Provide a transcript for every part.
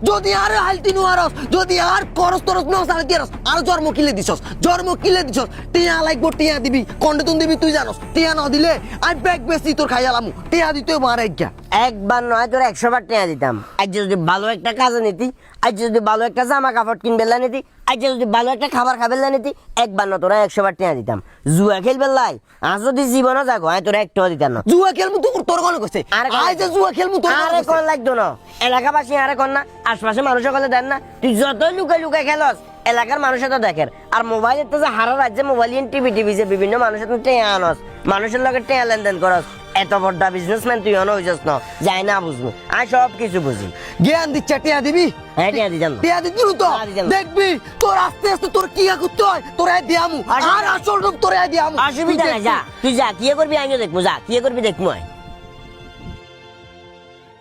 যদি আর হালতি নুয়ারস যদি আর করস তরস ন সালে দিরস আর জন্ম কিলে দিছস টিয়া লাগবো টিয়া দিবি কন্ডতুন দিবি তুই জানোস টিয়া ন দিলে আই ব্যাগ বেশি তোর খাইয়ালামু টিয়া দিতে মারে গিয়া একবার নয় তোর 100 বার টাকা দিতাম। আজ যদি ভালো একটা কাজে নিতি, আজ যদি ভালো একটা জামা কাপড় কিনবে নিতি, আজ যদি ভালো একটা খাবার খাবে নিতি, একবার না তোরা 100 বার টাকা দিতাম। জুয়া খেলবে লাই আজ যদি জীবনও যাগো আয় তোরা একটাও দিতাম না। জুয়া খেলমু তোর কোন কইছে আই যে জুয়া খেলমু তোর আরে কোন লাগতো না এলাকাবাসী আরে কোন না আশপাশে মানুষ সকলে দেন না তুই যতই লুকাই খেলস এলাকার মানুষের তো দেখেন। আর মোবাইলের তো যে হারা রাজ্যে মোবাইল টিভি যে বিভিন্ন মানুষের তো টেয়া আনস মানুষের লগে টেয়া লেনদেন করস এত বড় বিজনেসম্যান তুই অন হইছস না যাই না বুঝবো আমি সব কিছু বুঝি। জ্ঞান দিচ্ছে টিয়া দিবি হ্যাঁ টিয়া দিতাম টিয়া দিবি তো দেখবি তোর আস্তে আস্তে তোর কি করতে হয় তোর দিয়ামু আর আসল রূপ তোর দিয়ামু অসুবিধা নাই যা তুই যা কি করবি আমিও দেখবো যা কি করবি দেখবো।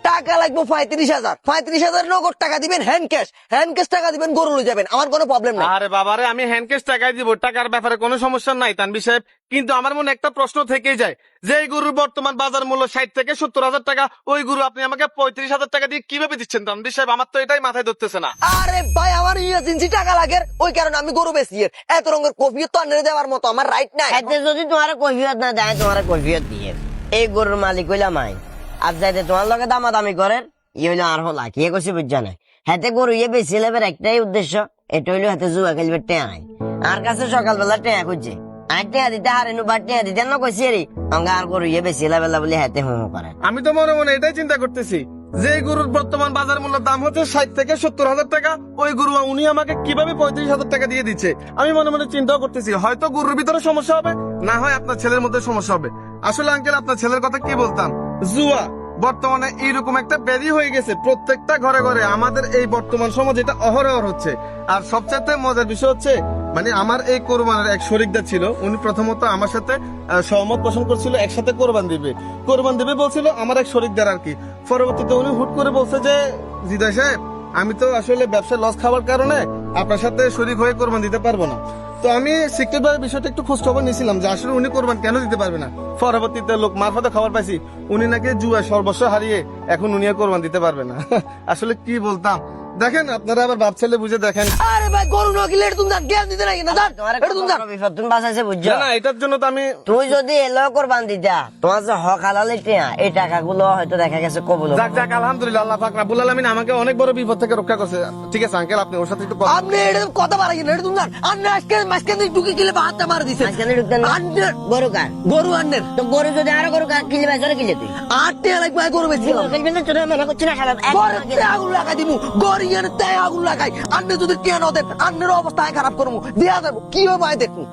টাকা লাগবে 35,000 নগদ টাকা দিবেন হ্যান্ড ক্যাশ টাকা দিবেন গরু লয়ে যাবেন আমার কোনো প্রবলেম নাই। আরে বাবারে আমি হ্যান্ড ক্যাশ টাকাই দিব টাকার ব্যাপারে কোনো সমস্যা নাই তানভীর সাহেব, কিন্তু আমার মনে একটা প্রশ্ন থেকেই যায় যে এই গরুর বর্তমান বাজার মূল্য 60 থেকে 70,000 টাকা, ওই গরু আপনি আমাকে 35,000 টাকা দিয়ে কিভাবে দিচ্ছেন তানভীর সাহেব? আমার তো এটাই মাথায় ধরতেছে না। আরে ভাই আমার ইমার্জেন্সি টাকা লাগে ওই কারণে আমি গরু বেচি এত রঙের কফিয়ত তো আনরে দেওয়ার মতো আমার রাইট নাই। এতে যদি তোমার কৈফিয়ত না দেয় তোমার কৈফিয়ত দিয়ে এই গরুর মালিক হইলাম আই আর যাইতে তোমার লগে দামাদামি করেন ই হইলো আর হলা কি কইছি বুঝছা নাই হাতে গরু ইয়ে বেশি লেবের একটাই উদ্দেশ্য এটা হইলো হাতে জুয়া খেলবে টেয়া নাই আর কাছে সকালবেলা টেয়া খুঁজছে আর টেয়া দিতে আর এনু বার টেয়া দিতে না কইছি রে অঙ্গা আর গরু ইয়ে বেশি লেবেলা বলে হাতে হুমু করে। আমি তো মনে মনে এটাই চিন্তা করতেছি যে এই গরুর বর্তমান বাজার মূল্যের দাম হচ্ছে 60 থেকে 70,000 টাকা, ওই গরু উনি আমাকে কিভাবে 35,000 টাকা দিয়ে দিচ্ছে। আমি মনে মনে চিন্তাও করতেছি হয়তো গরুর ভিতরে সমস্যা হবে, না হয় আপনার ছেলের মধ্যে সমস্যা হবে। আসলে আঙ্কেল আপনার ছেলের কথা কি বলতাম, জুয়া বর্তমানে এইরকম একটা ব্যাধি হয়ে গেছে প্রত্যেকটা ঘরে ঘরে আমাদের এই বর্তমান সমাজ এটা অহরহ হচ্ছে। আর সবচেয়ে মজার বিষয় হচ্ছে মানে আমার এই কোরবানের এক শরিকদার ছিল, উনি প্রথমত আমার সাথে সহমত পোষণ করছিল একসাথে কোরবান দিবে বলছিল আমার এক শরিকদার আর কি। পরবর্তীতে উনি হুট করে বলছে যে হৃদয় সাহেব আমি তো আসলে ব্যবসায় লস খাওয়ার কারণে আপনার সাথে শরিক হয়ে কোরবান দিতে পারবো না। তো আমি সিক্রেট ভাবে বিষয়টা একটু খোঁজ খবর নিয়েছিলাম যে আসলে উনি কোরবান কেন দিতে পারবে না। পরবর্তীতে লোক মারফতে খবর পাইছি উনি নাকি জুয়া সর্বস্ব হারিয়ে এখন উনি আর কোরবান দিতে পারবে না। আসলে কি বলতাম দেখেন আপনারা আবার বাপ ছেলে বুঝে দেখেন। আরে ভাই গরু নকিলে এটা তুমি জ্ঞান দিতে নাকি না এটা তুমি তুমি বাঁচাইছে বুঝছো না এটার জন্য তো আমি তুই যদি এলো কোরবান দিতা তোমার যে হক হালালে টেয়া এই টাকাগুলো হয়তো দেখা গেছে কবুল যাক যাক আলহামদুলিল্লাহ আল্লাহ পাক রাব্বুল আলামিন আমাকে অনেক বড় বিপদ থেকে রক্ষা করছে। ঠিক আছে আঙ্কেল আপনি ওর সাথে একটু কথা আপনি এটা কথা বাড়াই না এটা তুমি আপনি আজকে মাঝখানে ঢুকে গেলে হাতটা মার দিছে গরু কার গরু আন্নের তো গরু যদি আরো গরু কিনলে বেচরে কিনলে তুই আটটা লাগবে গরু বেশি আগুন লাগাই দিব গরু তাই আগুন লাগাই আন্নে যদি কেন দেন আন্নের অবস্থা খারাপ করবো দিয়া যাবো কি হবে দেখুন।